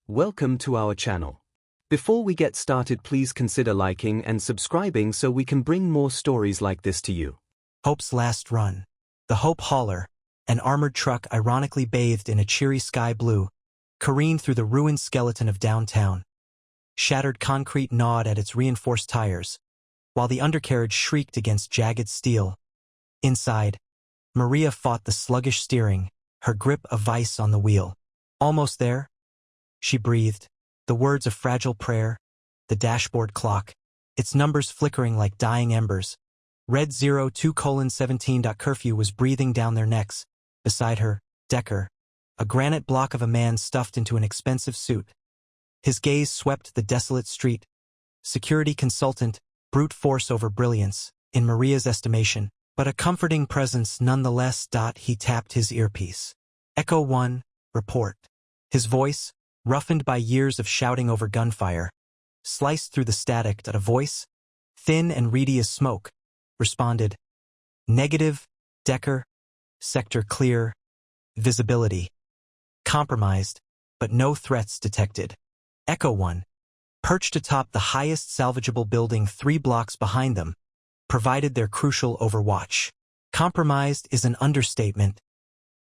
Welcome to our channel. Before we get started, please consider liking and subscribing so we can bring more stories like this to you. Hope's last run. The Hope Hauler, an armored truck ironically bathed in a cheery sky blue, careened through the ruined skeleton of downtown. Shattered concrete gnawed at its reinforced tires, while the undercarriage shrieked against jagged steel. Inside, Maria fought the sluggish steering, her grip a vice on the wheel. Almost there, she breathed, the words of fragile prayer, the dashboard clock, its numbers flickering like dying embers. Red 02:17. Curfew was breathing down their necks. Beside her, Decker, a granite block of a man stuffed into an expensive suit. His gaze swept the desolate street. Security consultant, brute force over brilliance, in Maria's estimation, but a comforting presence nonetheless. He tapped his earpiece. Echo 1, report. His voice, roughened by years of shouting over gunfire, sliced through the static. A voice, thin and reedy as smoke, responded. Negative, Decker. Sector clear. Visibility compromised, but no threats detected. Echo 1, perched atop the highest salvageable building 3 blocks behind them, provided their crucial overwatch. Compromised is an understatement.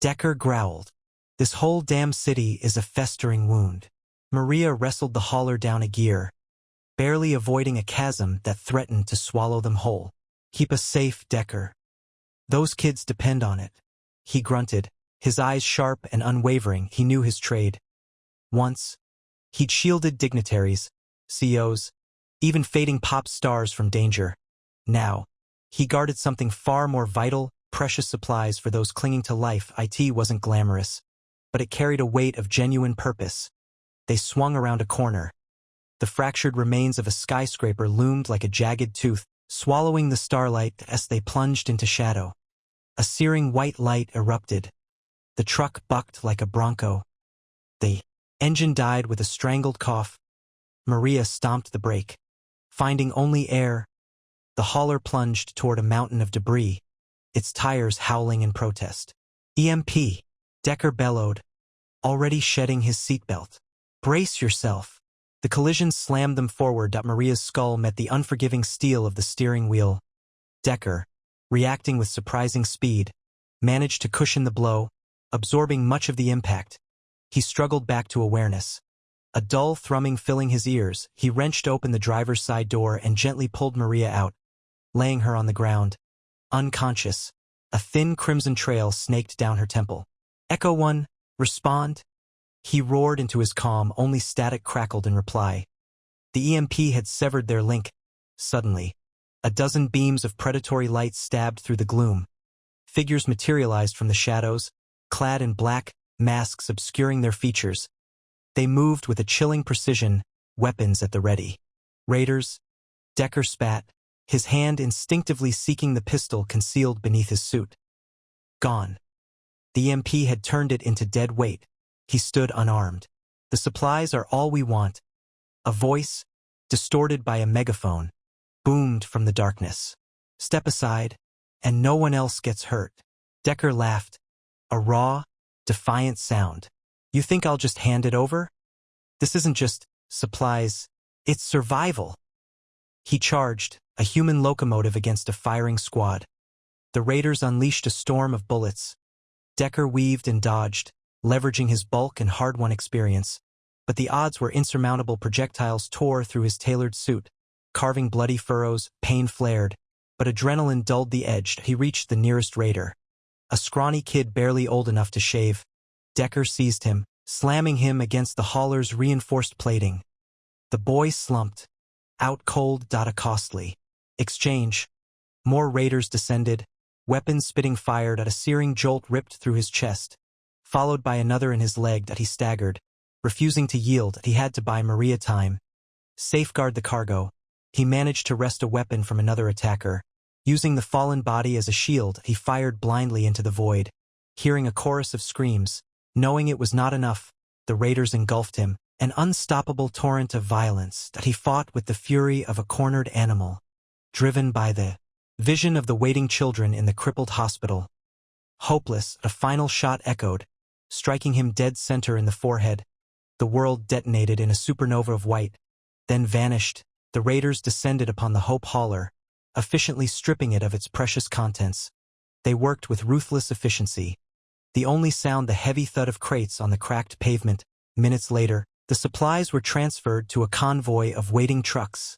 Decker growled. This whole damn city is a festering wound. Maria wrestled the hauler down a gear, barely avoiding a chasm that threatened to swallow them whole. Keep us safe, Decker. Those kids depend on it. He grunted, his eyes sharp and unwavering. He knew his trade. Once, he'd shielded dignitaries, CEOs, even fading pop stars from danger. Now, he guarded something far more vital, precious supplies for those clinging to life. IT wasn't glamorous, but it carried a weight of genuine purpose. They swung around a corner. The fractured remains of a skyscraper loomed like a jagged tooth, swallowing the starlight as they plunged into shadow. A searing white light erupted. The truck bucked like a bronco. The engine died with a strangled cough. Maria stomped the brake. Finding only air, the hauler plunged toward a mountain of debris, its tires howling in protest. EMP, Decker bellowed, already shedding his seatbelt. Brace yourself. The collision slammed them forward. Maria's skull met the unforgiving steel of the steering wheel. Decker, reacting with surprising speed, managed to cushion the blow, absorbing much of the impact. He struggled back to awareness. A dull thrumming filling his ears, he wrenched open the driver's side door and gently pulled Maria out, laying her on the ground. Unconscious, a thin crimson trail snaked down her temple. Echo 1, respond. He roared into his comm, only static crackled in reply. The EMP had severed their link. Suddenly, a dozen beams of predatory light stabbed through the gloom. Figures materialized from the shadows, clad in black, masks obscuring their features. They moved with a chilling precision, weapons at the ready. Raiders, Decker spat, his hand instinctively seeking the pistol concealed beneath his suit. Gone. The EMP had turned it into dead weight. He stood unarmed. The supplies are all we want. A voice, distorted by a megaphone, boomed from the darkness. Step aside, and no one else gets hurt. Decker laughed, a raw, defiant sound. You think I'll just hand it over? This isn't just supplies, it's survival. He charged, a human locomotive against a firing squad. The raiders unleashed a storm of bullets. Decker weaved and dodged, leveraging his bulk and hard-won experience, but the odds were insurmountable. Projectiles tore through his tailored suit, carving bloody furrows. Pain flared, but adrenaline dulled the edge. He reached the nearest raider, a scrawny kid barely old enough to shave. Decker seized him, slamming him against the hauler's reinforced plating. The boy slumped, out cold. A costly exchange. More raiders descended, weapons spitting fired. At a searing jolt ripped through his chest, followed by another in his leg. He staggered, refusing to yield. He had to buy Maria time. Safeguard the cargo. He managed to wrest a weapon from another attacker. Using the fallen body as a shield, he fired blindly into the void. Hearing a chorus of screams, knowing it was not enough, the raiders engulfed him, an unstoppable torrent of violence that he fought with the fury of a cornered animal, driven by the vision of the waiting children in the crippled hospital. Hopeless, a final shot echoed, striking him dead center in the forehead. The world detonated in a supernova of white, then vanished. The raiders descended upon the Hope Hauler, efficiently stripping it of its precious contents. They worked with ruthless efficiency. The only sound the heavy thud of crates on the cracked pavement. Minutes later, the supplies were transferred to a convoy of waiting trucks,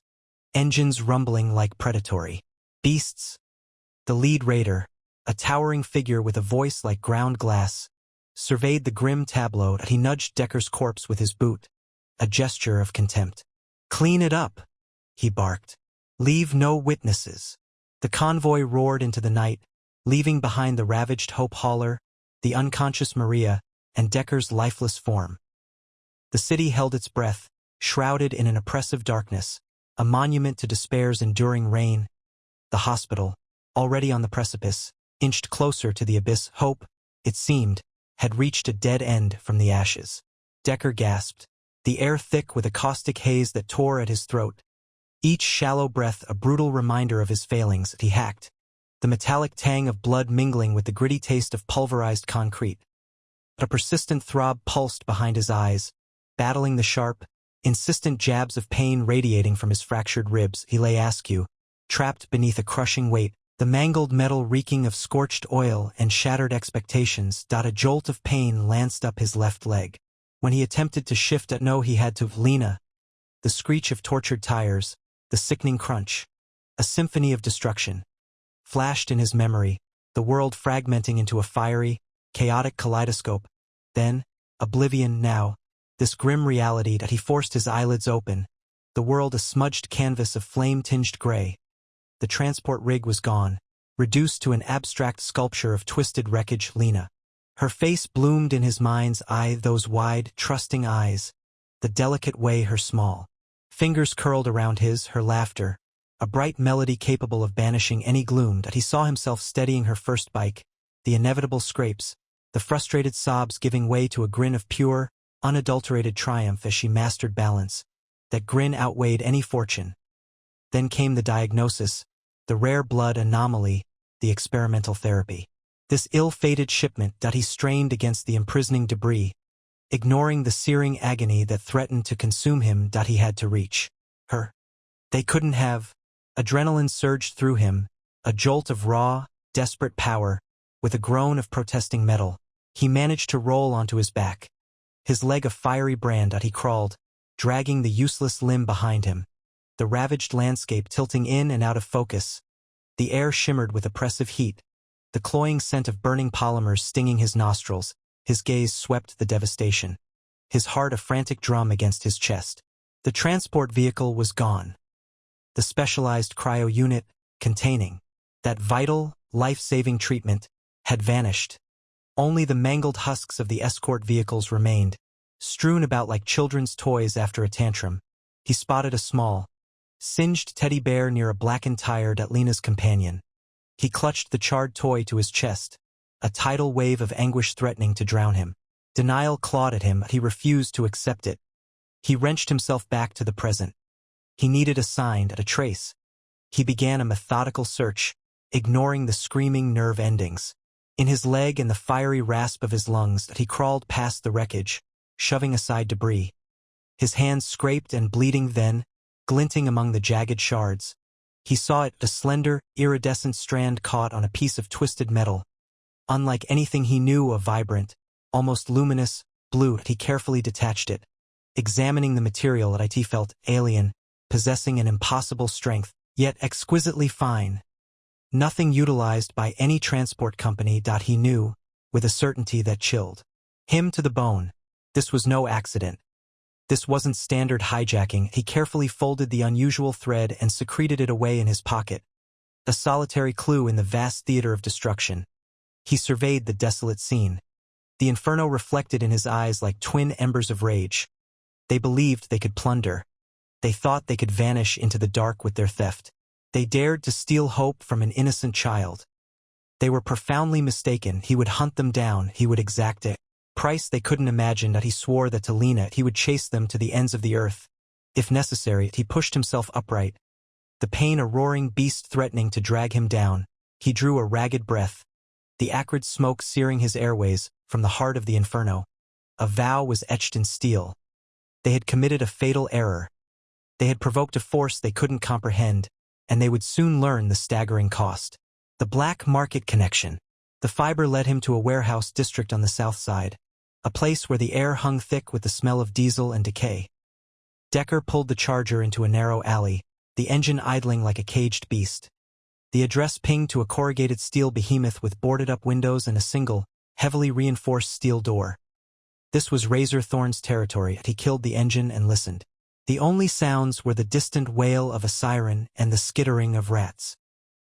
engines rumbling like predatory beasts. The lead raider, a towering figure with a voice like ground glass, surveyed the grim tableau as he nudged Decker's corpse with his boot, a gesture of contempt. "Clean it up," he barked. "Leave no witnesses." The convoy roared into the night, leaving behind the ravaged Hope Hauler, the unconscious Maria, and Decker's lifeless form. The city held its breath, shrouded in an oppressive darkness, a monument to despair's enduring reign. The hospital, already on the precipice, inched closer to the abyss. Hope, it seemed, had reached a dead end from the ashes. Decker gasped, the air thick with a caustic haze that tore at his throat. Each shallow breath a brutal reminder of his failings. He hacked, the metallic tang of blood mingling with the gritty taste of pulverized concrete. A persistent throb pulsed behind his eyes, battling the sharp, insistent jabs of pain radiating from his fractured ribs. He lay askew, trapped beneath a crushing weight, the mangled metal reeking of scorched oil and shattered expectations. A jolt of pain lanced up his left leg. When he attempted to shift he had to. Lena. The screech of tortured tires, the sickening crunch, a symphony of destruction, flashed in his memory, the world fragmenting into a fiery, chaotic kaleidoscope. Then, oblivion. Now, this grim reality that he forced his eyelids open, the world a smudged canvas of flame-tinged gray. The transport rig was gone, reduced to an abstract sculpture of twisted wreckage. Lena. Her face bloomed in his mind's eye, those wide, trusting eyes, the delicate way her small fingers curled around his, her laughter, a bright melody capable of banishing any gloom. That he saw himself steadying her first bike, the inevitable scrapes, the frustrated sobs giving way to a grin of pure, unadulterated triumph as she mastered balance. That grin outweighed any fortune. Then came the diagnosis, the rare blood anomaly, the experimental therapy. This ill-fated shipment that he strained against the imprisoning debris, ignoring the searing agony that threatened to consume him. He had to reach her. They couldn't have. Adrenaline surged through him, a jolt of raw, desperate power. With a groan of protesting metal, he managed to roll onto his back, his leg a fiery brand. He crawled, dragging the useless limb behind him, the ravaged landscape tilting in and out of focus. The air shimmered with oppressive heat, the cloying scent of burning polymers stinging his nostrils. His gaze swept the devastation, his heart a frantic drum against his chest. The transport vehicle was gone. The specialized cryo unit, containing that vital, life-saving treatment, had vanished. Only the mangled husks of the escort vehicles remained, strewn about like children's toys after a tantrum. He spotted a small, singed teddy bear near a blackened tire. Lena's companion. He clutched the charred toy to his chest, a tidal wave of anguish threatening to drown him. Denial clawed at him. He refused to accept it. He wrenched himself back to the present. He needed a sign, a trace. He began a methodical search, ignoring the screaming nerve endings. In his leg and the fiery rasp of his lungs, he crawled past the wreckage, shoving aside debris. His hands scraped and bleeding, then, glinting among the jagged shards, he saw it, a slender, iridescent strand caught on a piece of twisted metal. Unlike anything he knew, a vibrant, almost luminous, blue. He carefully detached it, examining the material. It felt alien, possessing an impossible strength, yet exquisitely fine. Nothing utilized by any transport company. He knew, with a certainty that chilled him to the bone. This was no accident. This wasn't standard hijacking. He carefully folded the unusual thread and secreted it away in his pocket, a solitary clue in the vast theater of destruction. He surveyed the desolate scene. The inferno reflected in his eyes like twin embers of rage. They believed they could plunder. They thought they could vanish into the dark with their theft. They dared to steal hope from an innocent child. They were profoundly mistaken. He would hunt them down. He would exact a price they couldn't imagine. He swore that to Lena he would chase them to the ends of the earth. If necessary, he pushed himself upright, the pain a roaring beast threatening to drag him down. He drew a ragged breath, the acrid smoke searing his airways from the heart of the inferno. A vow was etched in steel. They had committed a fatal error. They had provoked a force they couldn't comprehend, and they would soon learn the staggering cost. The black market connection. The fiber led him to a warehouse district on the south side, a place where the air hung thick with the smell of diesel and decay. Decker pulled the Charger into a narrow alley, the engine idling like a caged beast. The address pinged to a corrugated steel behemoth with boarded-up windows and a single, heavily reinforced steel door. This was Razor Thorn's territory. He killed the engine and listened. The only sounds were the distant wail of a siren and the skittering of rats.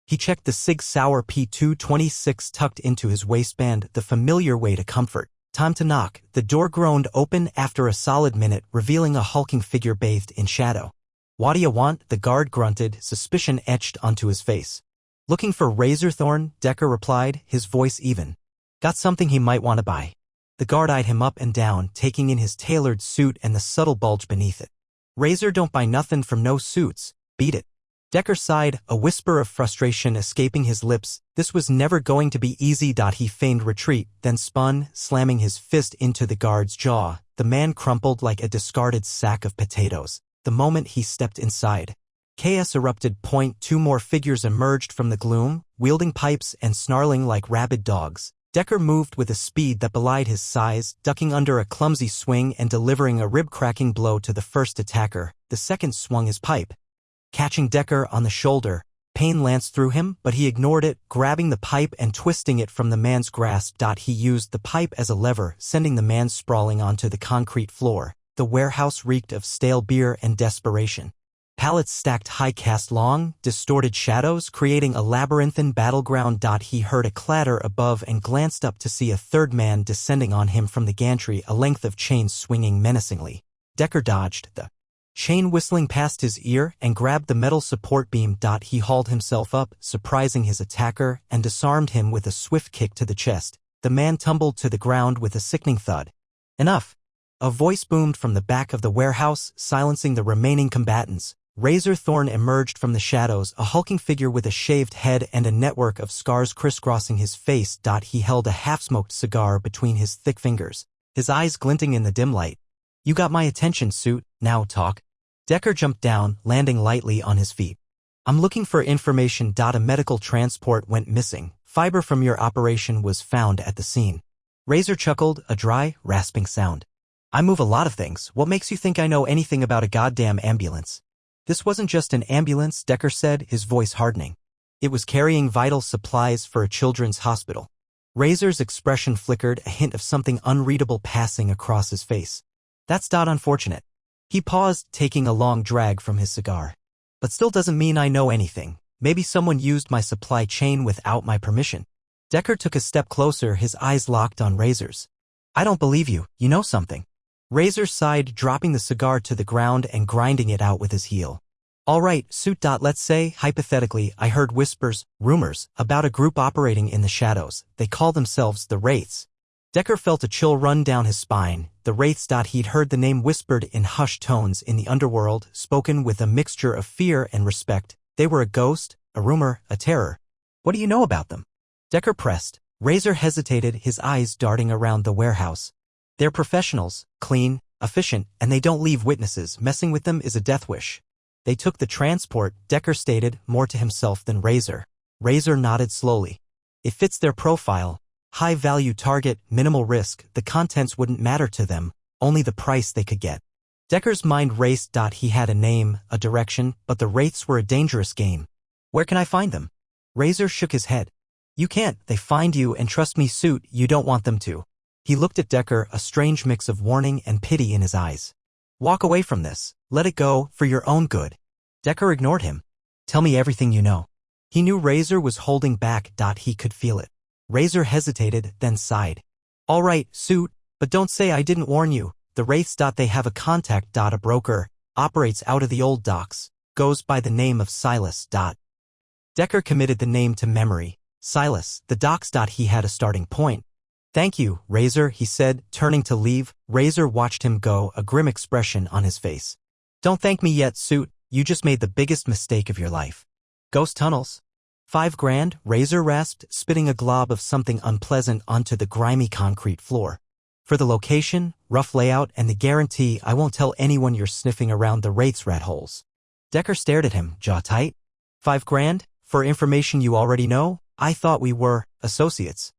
He checked the Sig Sauer P226 tucked into his waistband, the familiar way to comfort. Time to knock. The door groaned open after a solid minute, revealing a hulking figure bathed in shadow. "What do you want?" the guard grunted, suspicion etched onto his face. "Looking for Razor Thorn," Decker replied, his voice even. "Got something he might want to buy." The guard eyed him up and down, taking in his tailored suit and the subtle bulge beneath it. "Razor don't buy nothing from no suits. Beat it." Decker sighed, a whisper of frustration escaping his lips. This was never going to be easy. He feigned retreat, then spun, slamming his fist into the guard's jaw. The man crumpled like a discarded sack of potatoes. The moment he stepped inside, chaos erupted. Two more figures emerged from the gloom, wielding pipes and snarling like rabid dogs. Decker moved with a speed that belied his size, ducking under a clumsy swing and delivering a rib-cracking blow to the first attacker. The second swung his pipe, catching Decker on the shoulder. Pain lanced through him, but he ignored it, grabbing the pipe and twisting it from the man's grasp. He used the pipe as a lever, sending the man sprawling onto the concrete floor. The warehouse reeked of stale beer and desperation. Pallets stacked high cast long, distorted shadows, creating a labyrinthine battleground. He heard a clatter above and glanced up to see a third man descending on him from the gantry, a length of chain swinging menacingly. Decker dodged, the chain whistling past his ear, and grabbed the metal support beam. He hauled himself up, surprising his attacker, and disarmed him with a swift kick to the chest. The man tumbled to the ground with a sickening thud. "Enough!" A voice boomed from the back of the warehouse, silencing the remaining combatants. Razor Thorn emerged from the shadows, a hulking figure with a shaved head and a network of scars crisscrossing his face. He held a half-smoked cigar between his thick fingers, his eyes glinting in the dim light. "You got my attention, suit. Now talk." Decker jumped down, landing lightly on his feet. "I'm looking for information. A medical transport went missing. Fiber from your operation was found at the scene." Razor chuckled, a dry, rasping sound. "I move a lot of things. What makes you think I know anything about a goddamn ambulance?" "This wasn't just an ambulance," Decker said, his voice hardening. "It was carrying vital supplies for a children's hospital." Razor's expression flickered, a hint of something unreadable passing across his face. "That's unfortunate." He paused, taking a long drag from his cigar. "But still doesn't mean I know anything. Maybe someone used my supply chain without my permission." Decker took a step closer, his eyes locked on Razor's. "I don't believe you. You know something." Razor sighed, dropping the cigar to the ground and grinding it out with his heel. "All right, suit. Let's say, hypothetically, I heard whispers, rumors, about a group operating in the shadows. They call themselves the Wraiths." Decker felt a chill run down his spine. The Wraiths. He'd heard the name whispered in hushed tones in the underworld, spoken with a mixture of fear and respect. They were a ghost, a rumor, a terror. "What do you know about them?" Decker pressed. Razor hesitated, his eyes darting around the warehouse. "They're professionals, clean, efficient, and they don't leave witnesses. Messing with them is a death wish." "They took the transport," Decker stated, more to himself than Razor. Razor nodded slowly. "It fits their profile. High-value target, minimal risk. The contents wouldn't matter to them, only the price they could get." Decker's mind raced. He had a name, a direction, but the Wraiths were a dangerous game. "Where can I find them?" Razor shook his head. "You can't. They find you, and trust me, suit, you don't want them to." He looked at Decker, a strange mix of warning and pity in his eyes. "Walk away from this. Let it go, for your own good." Decker ignored him. "Tell me everything you know." He knew Razor was holding back. He could feel it. Razor hesitated, then sighed. "All right, suit, but don't say I didn't warn you. The Wraiths. They have a contact. A broker. Operates out of the old docks. Goes by the name of Silas. Decker committed the name to memory. Silas, the docks. He had a starting point. "Thank you, Razor," he said, turning to leave. Razor watched him go, a grim expression on his face. "Don't thank me yet, suit. You just made the biggest mistake of your life." "Ghost tunnels." $5,000, Razor rasped, spitting a glob of something unpleasant onto the grimy concrete floor. For the location, rough layout, and the guarantee I won't tell anyone you're sniffing around the Wraith's rat holes. Decker stared at him, jaw tight. $5,000? For information you already know? I thought we were associates.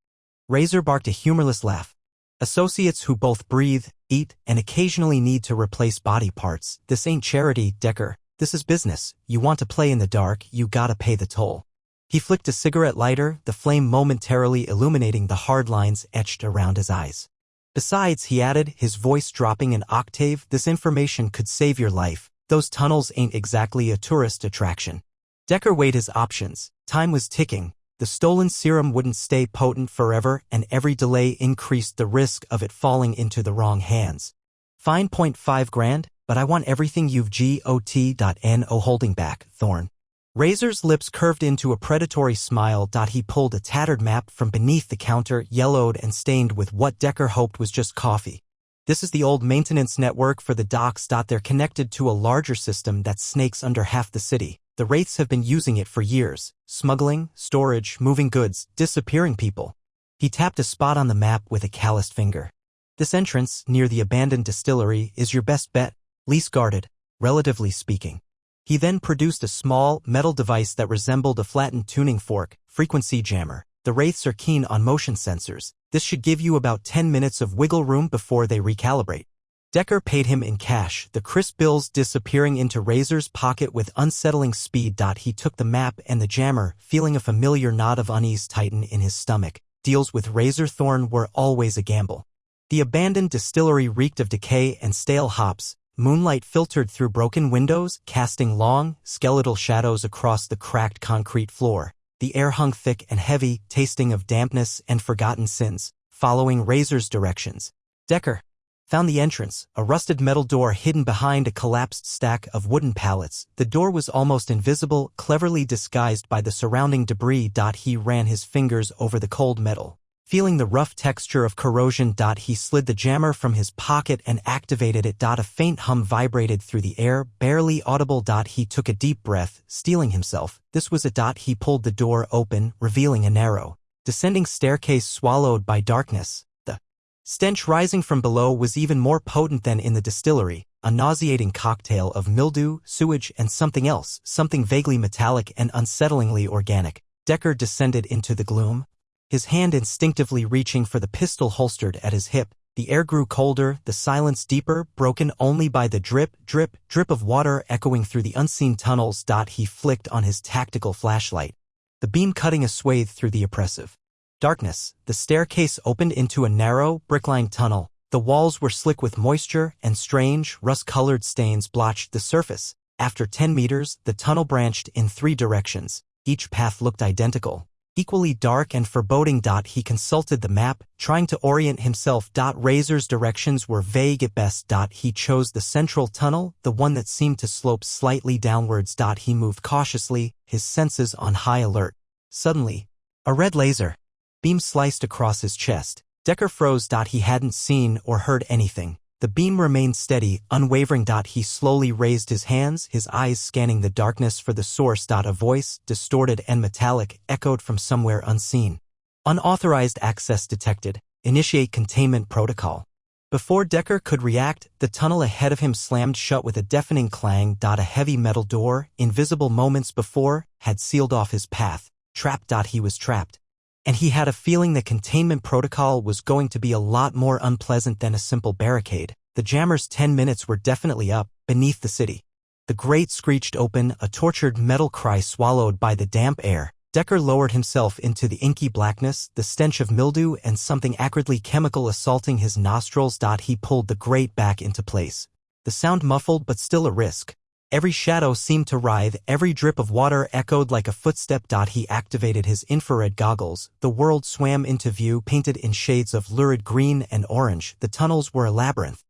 Razor barked a humorless laugh. Associates who both breathe, eat, and occasionally need to replace body parts. This ain't charity, Decker. This is business. You want to play in the dark, you gotta pay the toll. He flicked a cigarette lighter, the flame momentarily illuminating the hard lines etched around his eyes. Besides, he added, his voice dropping an octave, this information could save your life. Those tunnels ain't exactly a tourist attraction. Decker weighed his options. Time was ticking. The stolen serum wouldn't stay potent forever, and every delay increased the risk of it falling into the wrong hands. Fine, $5,000, but I want everything you've got. Holding back, Thorn. Razor's lips curved into a predatory smile. He pulled a tattered map from beneath the counter, yellowed and stained with what Decker hoped was just coffee. This is the old maintenance network for the docks. They're connected to a larger system that snakes under half the city. The Wraiths have been using it for years. Smuggling, storage, moving goods, disappearing people. He tapped a spot on the map with a calloused finger. This entrance, near the abandoned distillery, is your best bet. Least guarded, relatively speaking. He then produced a small, metal device that resembled a flattened tuning fork, frequency jammer. The Wraiths are keen on motion sensors. This should give you about 10 minutes of wiggle room before they recalibrate. Decker paid him in cash, the crisp bills disappearing into Razor's pocket with unsettling speed. He took the map and the jammer, feeling a familiar knot of unease tighten in his stomach. Deals with Razor Thorn were always a gamble. The abandoned distillery reeked of decay and stale hops. Moonlight filtered through broken windows, casting long, skeletal shadows across the cracked concrete floor. The air hung thick and heavy, tasting of dampness and forgotten sins. Following Razor's directions, Decker found the entrance, a rusted metal door hidden behind a collapsed stack of wooden pallets. The door was almost invisible, cleverly disguised by the surrounding debris. He ran his fingers over the cold metal. Feeling the rough texture of corrosion. He slid the jammer from his pocket and activated it. A faint hum vibrated through the air, barely audible. He took a deep breath, steeling himself. This was it. He pulled the door open, revealing a narrow, descending staircase swallowed by darkness. The stench rising from below was even more potent than in the distillery, a nauseating cocktail of mildew, sewage, and something else, something vaguely metallic and unsettlingly organic. Decker descended into the gloom, his hand instinctively reaching for the pistol holstered at his hip. The air grew colder, the silence deeper, broken only by the drip, drip, drip of water echoing through the unseen tunnels. He flicked on his tactical flashlight, the beam cutting a swathe through the oppressive darkness. The staircase opened into a narrow, brick-lined tunnel. The walls were slick with moisture, and strange, rust-colored stains blotched the surface. After 10 meters, the tunnel branched in 3 directions. Each path looked identical, equally dark and foreboding. He consulted the map, trying to orient himself. Razor's directions were vague at best. He chose the central tunnel, the one that seemed to slope slightly downwards. He moved cautiously, his senses on high alert. Suddenly, a red laser beam sliced across his chest. Decker froze. He hadn't seen or heard anything. The beam remained steady, unwavering. He slowly raised his hands, his eyes scanning the darkness for the source. A voice, distorted and metallic, echoed from somewhere unseen. Unauthorized access detected. Initiate containment protocol. Before Decker could react, the tunnel ahead of him slammed shut with a deafening clang. A heavy metal door, invisible moments before, had sealed off his path. Trapped. He was trapped. And he had a feeling the containment protocol was going to be a lot more unpleasant than a simple barricade. The jammer's 10 minutes were definitely up, beneath the city. The grate screeched open, a tortured metal cry swallowed by the damp air. Decker lowered himself into the inky blackness, the stench of mildew and something acridly chemical assaulting his nostrils. He pulled the grate back into place. The sound muffled but still a risk. Every shadow seemed to writhe, every drip of water echoed like a footstep. He activated his infrared goggles. The world swam into view, painted in shades of lurid green and orange. The tunnels were a labyrinth,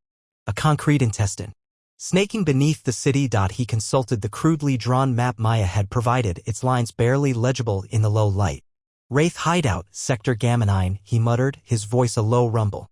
a concrete intestine. Snaking beneath the city. He consulted the crudely drawn map Maya had provided, its lines barely legible in the low light. Wraith hideout, Sector Gamma 9, he muttered, his voice a low rumble.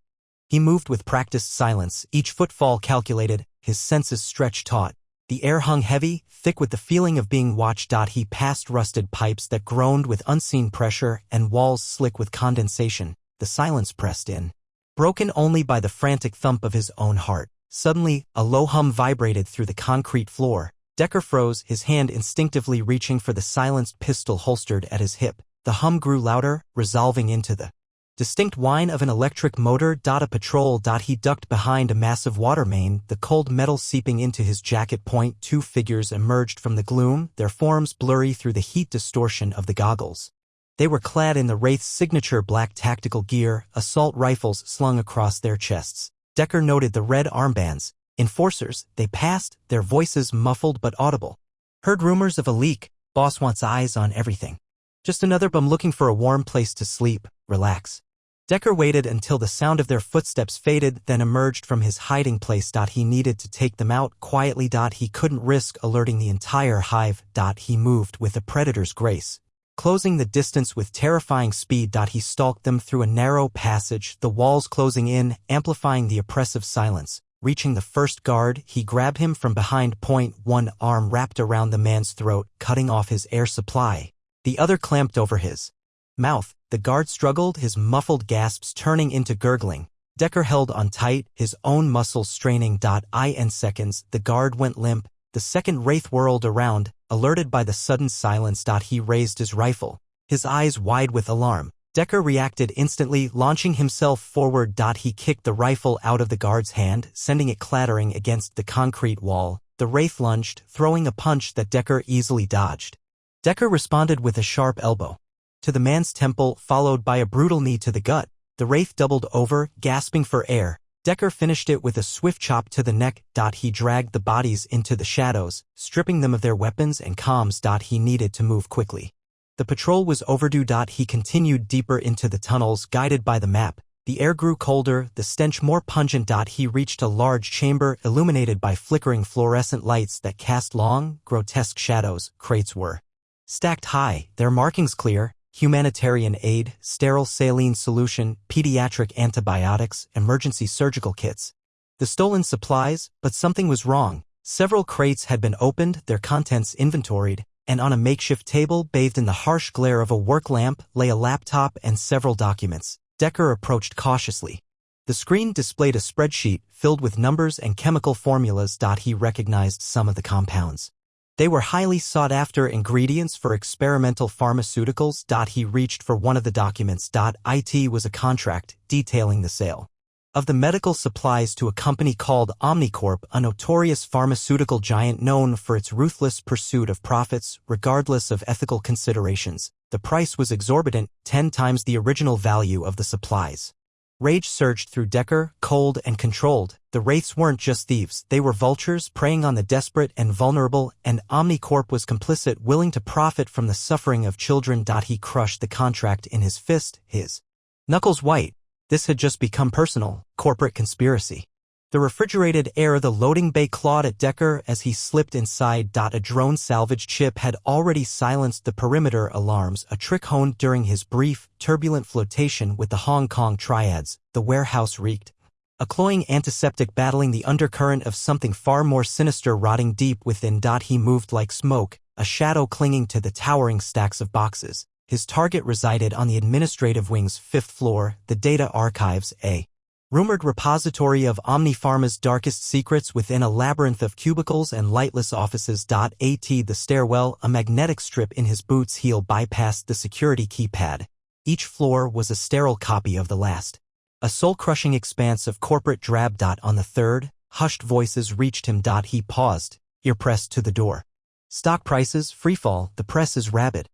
He moved with practiced silence, each footfall calculated, his senses stretched taut. The air hung heavy, thick with the feeling of being watched. He passed rusted pipes that groaned with unseen pressure and walls slick with condensation. The silence pressed in. broken only by the frantic thump of his own heart. Suddenly, a low hum vibrated through the concrete floor. Decker froze, his hand instinctively reaching for the silenced pistol holstered at his hip. The hum grew louder, resolving into the distinct whine of an electric motor. A patrol. He ducked behind a massive water main, the cold metal seeping into his jacket. Two figures emerged from the gloom, their forms blurry through the heat distortion of the goggles. They were clad in the Wraith's signature black tactical gear, assault rifles slung across their chests. Decker noted the red armbands. Enforcers, they passed, their voices muffled but audible. Heard rumors of a leak. Boss wants eyes on everything. Just another bum looking for a warm place to sleep. Relax. Decker waited until the sound of their footsteps faded, then emerged from his hiding place. He needed to take them out quietly. He couldn't risk alerting the entire hive. He moved with a predator's grace, closing the distance with terrifying speed. He stalked them through a narrow passage, the walls closing in, amplifying the oppressive silence. Reaching the first guard, he grabbed him from behind. One arm wrapped around the man's throat, cutting off his air supply. The other clamped over his mouth. The guard struggled, his muffled gasps turning into gurgling. Decker held on tight, his own muscles straining. In seconds, the guard went limp. The second Wraith whirled around, alerted by the sudden silence. He raised his rifle, his eyes wide with alarm. Decker reacted instantly, launching himself forward. He kicked the rifle out of the guard's hand, sending it clattering against the concrete wall. The Wraith lunged, throwing a punch that Decker easily dodged. Decker responded with a sharp elbow to the man's temple, followed by a brutal knee to the gut. The Wraith doubled over, gasping for air. Decker finished it with a swift chop to the neck. He dragged the bodies into the shadows, stripping them of their weapons and comms. He needed to move quickly. The patrol was overdue. He continued deeper into the tunnels, guided by the map. The air grew colder, the stench more pungent. He reached a large chamber illuminated by flickering fluorescent lights that cast long, grotesque shadows. Crates were stacked high, their markings clear: humanitarian aid, sterile saline solution, pediatric antibiotics, emergency surgical kits. The stolen supplies, but something was wrong. Several crates had been opened, their contents inventoried, and on a makeshift table, bathed in the harsh glare of a work lamp, lay a laptop and several documents. Decker approached cautiously. The screen displayed a spreadsheet filled with numbers and chemical formulas. He recognized some of the compounds. They were highly sought-after ingredients for experimental pharmaceuticals. He reached for one of the documents. It was a contract detailing the sale of the medical supplies to a company called Omnicorp, a notorious pharmaceutical giant known for its ruthless pursuit of profits, regardless of ethical considerations. The price was exorbitant, 10 times the original value of the supplies. Rage surged through Decker, cold and controlled. The Wraiths weren't just thieves, they were vultures preying on the desperate and vulnerable, and Omnicorp was complicit, willing to profit from the suffering of children. He crushed the contract in his fist, his knuckles white. This had just become personal, corporate conspiracy. The refrigerated air of the loading bay clawed at Decker as he slipped inside. A drone salvage chip had already silenced the perimeter alarms, a trick honed during his brief, turbulent flotation with the Hong Kong triads. The warehouse reeked, a cloying antiseptic battling the undercurrent of something far more sinister rotting deep within. He moved like smoke, a shadow clinging to the towering stacks of boxes. His target resided on the administrative wing's 5th floor, the data archives, a rumored repository of Omnipharma's darkest secrets within a labyrinth of cubicles and lightless offices. The stairwell, a magnetic strip in his boot's heel, bypassed the security keypad. Each floor was a sterile copy of the last. A soul-crushing expanse of corporate drab. On the third, hushed voices reached him. He paused, ear pressed to the door. Stock prices, freefall, the press is rabid.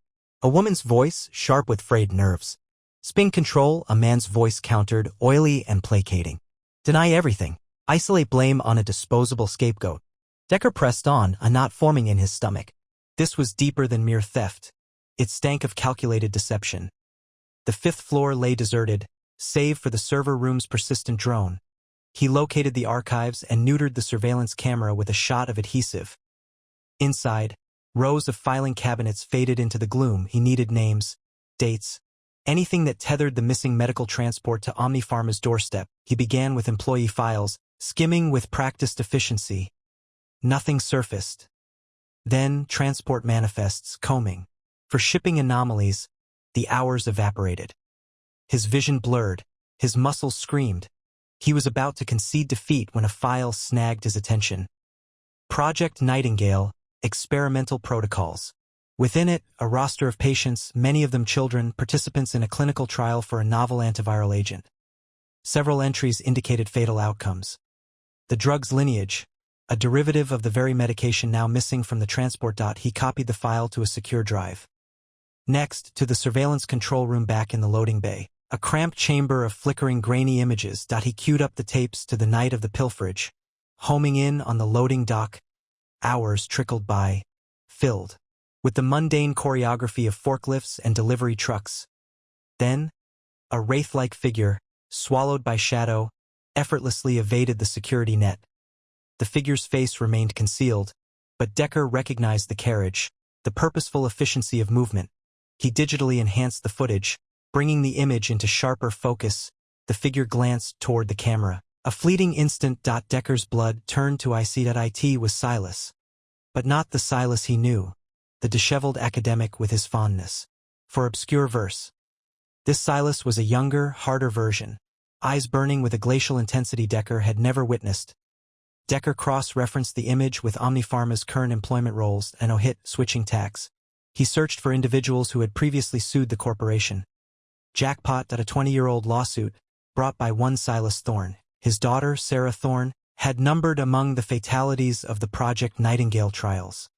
A woman's voice, sharp with frayed nerves. Spin control, a man's voice countered, oily and placating. Deny everything. Isolate blame on a disposable scapegoat. Decker pressed on, a knot forming in his stomach. This was deeper than mere theft. It stank of calculated deception. The 5th floor lay deserted, save for the server room's persistent drone. He located the archives and neutered the surveillance camera with a shot of adhesive. Inside, rows of filing cabinets faded into the gloom. He needed names, dates, anything that tethered the missing medical transport to Omnipharma's doorstep. He began with employee files, skimming with practiced efficiency. Nothing surfaced. Then transport manifests, combing. For shipping anomalies, the hours evaporated. His vision blurred, his muscles screamed. He was about to concede defeat when a file snagged his attention. Project Nightingale, Experimental Protocols. Within it, a roster of patients, many of them children, participants in a clinical trial for a novel antiviral agent. Several entries indicated fatal outcomes. The drug's lineage, a derivative of the very medication now missing from the transport. He copied the file to a secure drive. Next, to the surveillance control room back in the loading bay, a cramped chamber of flickering grainy images. He queued up the tapes to the night of the pilferage. Homing in on the loading dock, hours trickled by, filled with the mundane choreography of forklifts and delivery trucks. Then, a wraith-like figure, swallowed by shadow, effortlessly evaded the security net. The figure's face remained concealed, but Decker recognized the carriage, the purposeful efficiency of movement. He digitally enhanced the footage, bringing the image into sharper focus. The figure glanced toward the camera. A fleeting instant. Decker's blood turned to ice. It was Silas. But not the Silas he knew, the disheveled academic with his fondness for obscure verse. This Silas was a younger, harder version, eyes burning with a glacial intensity Decker had never witnessed. Decker cross-referenced the image with Omnipharma's current employment roles and hit switching tax. He searched for individuals who had previously sued the corporation. Jackpot. A 20-year-old lawsuit, brought by one Silas Thorne, his daughter, Sarah Thorne, had numbered among the fatalities of the Project Nightingale trials.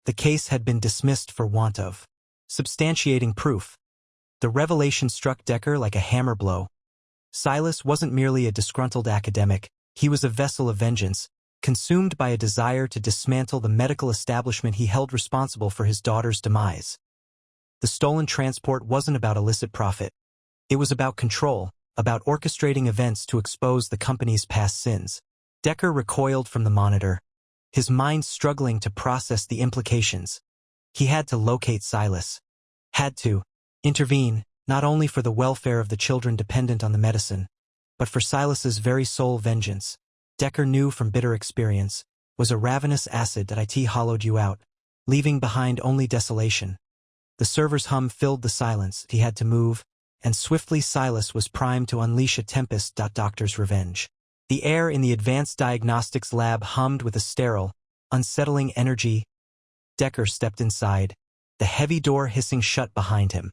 The case had been dismissed for want of substantiating proof. The revelation struck Decker like a hammer blow. Silas wasn't merely a disgruntled academic, he was a vessel of vengeance, consumed by a desire to dismantle the medical establishment he held responsible for his daughter's demise. The stolen transport wasn't about illicit profit. It was about control, about orchestrating events to expose the company's past sins. Decker recoiled from the monitor, his mind struggling to process the implications. He had to locate Silas. Had to intervene, not only for the welfare of the children dependent on the medicine, but for Silas's very soul. Vengeance, Decker knew from bitter experience, was a ravenous acid that hollowed you out, leaving behind only desolation. The server's hum filled the silence. He had to move, and swiftly Silas was primed to unleash a tempest. Doctor's revenge. The air in the advanced diagnostics lab hummed with a sterile, unsettling energy. Decker stepped inside, the heavy door hissing shut behind him.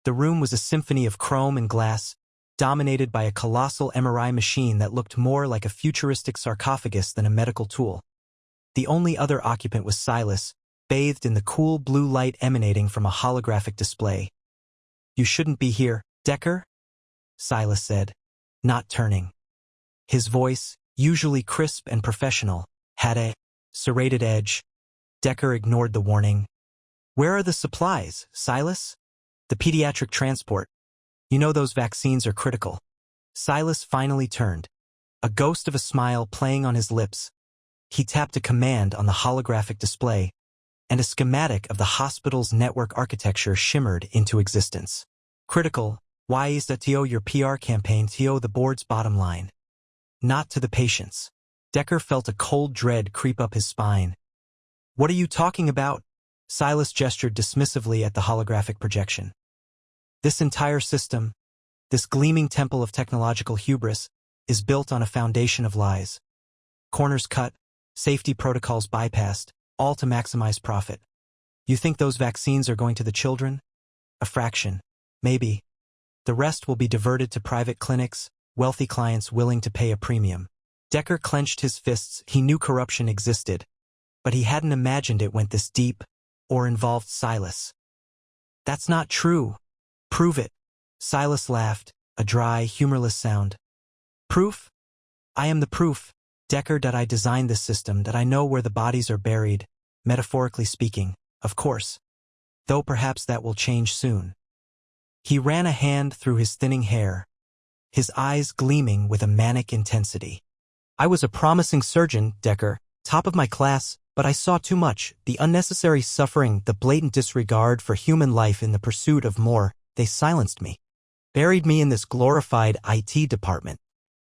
The room was a symphony of chrome and glass, dominated by a colossal MRI machine that looked more like a futuristic sarcophagus than a medical tool. The only other occupant was Silas, bathed in the cool blue light emanating from a holographic display. "You shouldn't be here, Decker," Silas said, not turning. His voice, usually crisp and professional, had a serrated edge. Decker ignored the warning. "Where are the supplies, Silas?" "The pediatric transport. You know those vaccines are critical." Silas finally turned, a ghost of a smile playing on his lips. He tapped a command on the holographic display, and a schematic of the hospital's network architecture shimmered into existence. "Critical, why is that your PR campaign the board's bottom line? Not to the patients." Decker felt a cold dread creep up his spine. "What are you talking about?" Silas gestured dismissively at the holographic projection. "This entire system, this gleaming temple of technological hubris, is built on a foundation of lies. Corners cut, safety protocols bypassed, all to maximize profit. You think those vaccines are going to the children? A fraction, maybe. The rest will be diverted to private clinics, wealthy clients willing to pay a premium." Decker clenched his fists. He knew corruption existed, but he hadn't imagined it went this deep or involved Silas. "That's not true. Prove it." Silas laughed, a dry, humorless sound. "Proof? I am the proof, Decker. I designed this system, that I know where the bodies are buried, metaphorically speaking, of course. Though perhaps that will change soon." He ran a hand through his thinning hair, his eyes gleaming with a manic intensity. "I was a promising surgeon, Decker, top of my class, but I saw too much, the unnecessary suffering, the blatant disregard for human life in the pursuit of more. They silenced me. Buried me in this glorified IT department.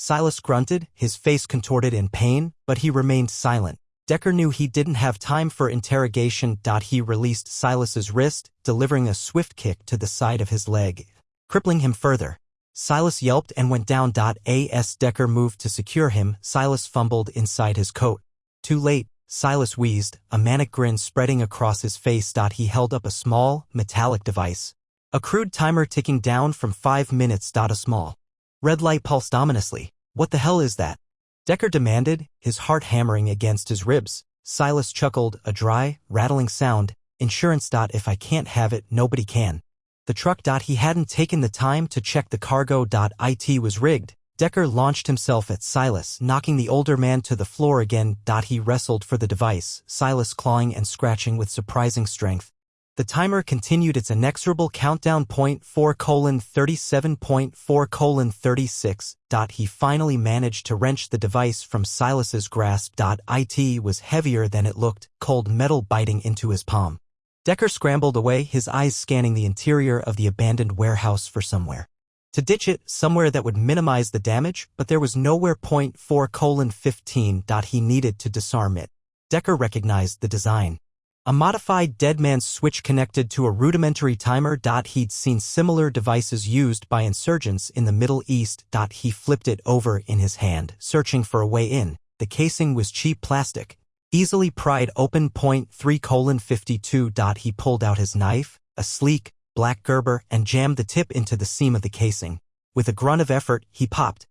Silas grunted, his face contorted in pain, but he remained silent. Decker knew he didn't have time for interrogation. He released Silas's wrist, delivering a swift kick to the side of his leg, crippling him further. Silas yelped and went down. As Decker moved to secure him, Silas fumbled inside his coat. Too late, Silas wheezed, a manic grin spreading across his face. He held up a small, metallic device. A crude timer ticking down from 5 minutes. A small red light pulsed ominously. What the hell is that? Decker demanded, his heart hammering against his ribs. Silas chuckled, a dry, rattling sound. Insurance. If I can't have it, nobody can. The truck. He hadn't taken the time to check the cargo. It was rigged. Decker launched himself at Silas, knocking the older man to the floor again. He wrestled for the device, Silas clawing and scratching with surprising strength. The timer continued its inexorable countdown. 4:37.4:36. He finally managed to wrench the device from Silas's grasp. It was heavier than it looked, cold metal biting into his palm. Decker scrambled away, his eyes scanning the interior of the abandoned warehouse for somewhere to ditch it, somewhere that would minimize the damage, but there was nowhere. 4:15. He needed to disarm it. Decker recognized the design. A modified deadman switch connected to a rudimentary timer. He'd seen similar devices used by insurgents in the Middle East. He flipped it over in his hand, searching for a way in. The casing was cheap plastic, easily pried open. 3:52. He pulled out his knife, a sleek, black Gerber, and jammed the tip into the seam of the casing. With a grunt of effort, he popped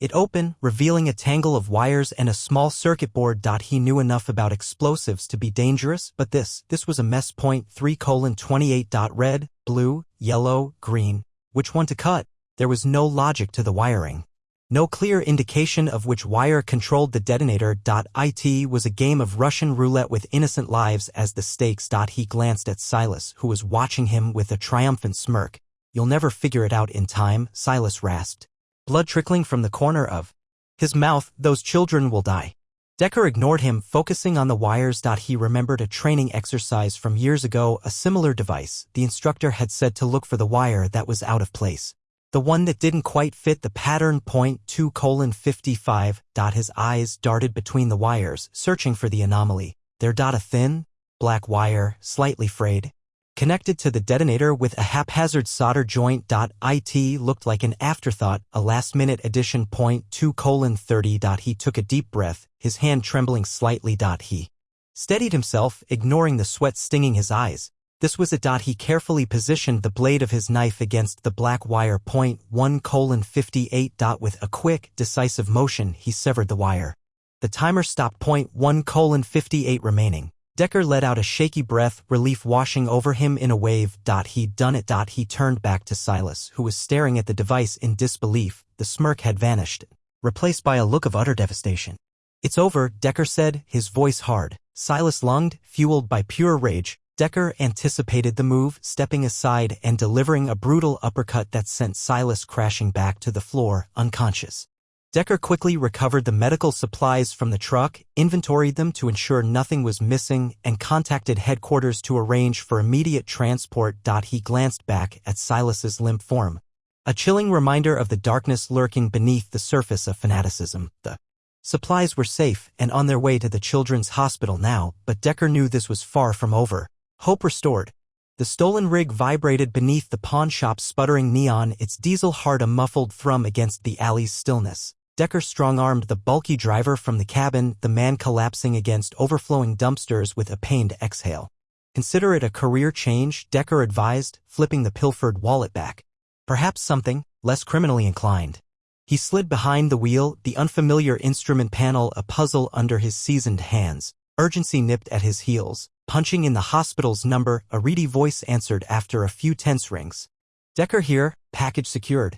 it open, revealing a tangle of wires and a small circuit board. He knew enough about explosives to be dangerous, but this was a mess. 3:28. Red, blue, yellow, green. Which one to cut? There was no logic to the wiring. No clear indication of which wire controlled the detonator. It was a game of Russian roulette with innocent lives as the stakes. He glanced at Silas, who was watching him with a triumphant smirk. You'll never figure it out in time, Silas rasped, blood trickling from the corner of his mouth. Those children will die. Decker ignored him, focusing on the wires. He remembered a training exercise from years ago, a similar device. The instructor had said to look for the wire that was out of place, the one that didn't quite fit the pattern. 2:55. His eyes darted between the wires, searching for the anomaly. There. A thin, black wire, slightly frayed, connected to the detonator with a haphazard solder joint. It looked like an afterthought, a last-minute addition. 2:30. He took a deep breath, his hand trembling slightly. He steadied himself, ignoring the sweat stinging his eyes. This was it. He carefully positioned the blade of his knife against the black wire. 1:58. With a quick, decisive motion, he severed the wire. The timer stopped. 1:58 remaining. Decker let out a shaky breath, relief washing over him in a wave. He'd done it. He turned back to Silas, who was staring at the device in disbelief. The smirk had vanished, replaced by a look of utter devastation. It's over, Decker said, his voice hard. Silas lunged, fueled by pure rage. Decker anticipated the move, stepping aside and delivering a brutal uppercut that sent Silas crashing back to the floor, unconscious. Decker quickly recovered the medical supplies from the truck, inventoried them to ensure nothing was missing, and contacted headquarters to arrange for immediate transport. He glanced back at Silas's limp form, a chilling reminder of the darkness lurking beneath the surface of fanaticism. The supplies were safe and on their way to the children's hospital now, but Decker knew this was far from over. Hope restored. The stolen rig vibrated beneath the pawn shop's sputtering neon, its diesel heart a muffled thrum against the alley's stillness. Decker strong-armed the bulky driver from the cabin, the man collapsing against overflowing dumpsters with a pained exhale. Consider it a career change, Decker advised, flipping the pilfered wallet back. Perhaps something less criminally inclined. He slid behind the wheel, the unfamiliar instrument panel a puzzle under his seasoned hands. Urgency nipped at his heels. Punching in the hospital's number, a reedy voice answered after a few tense rings. Decker here, package secured.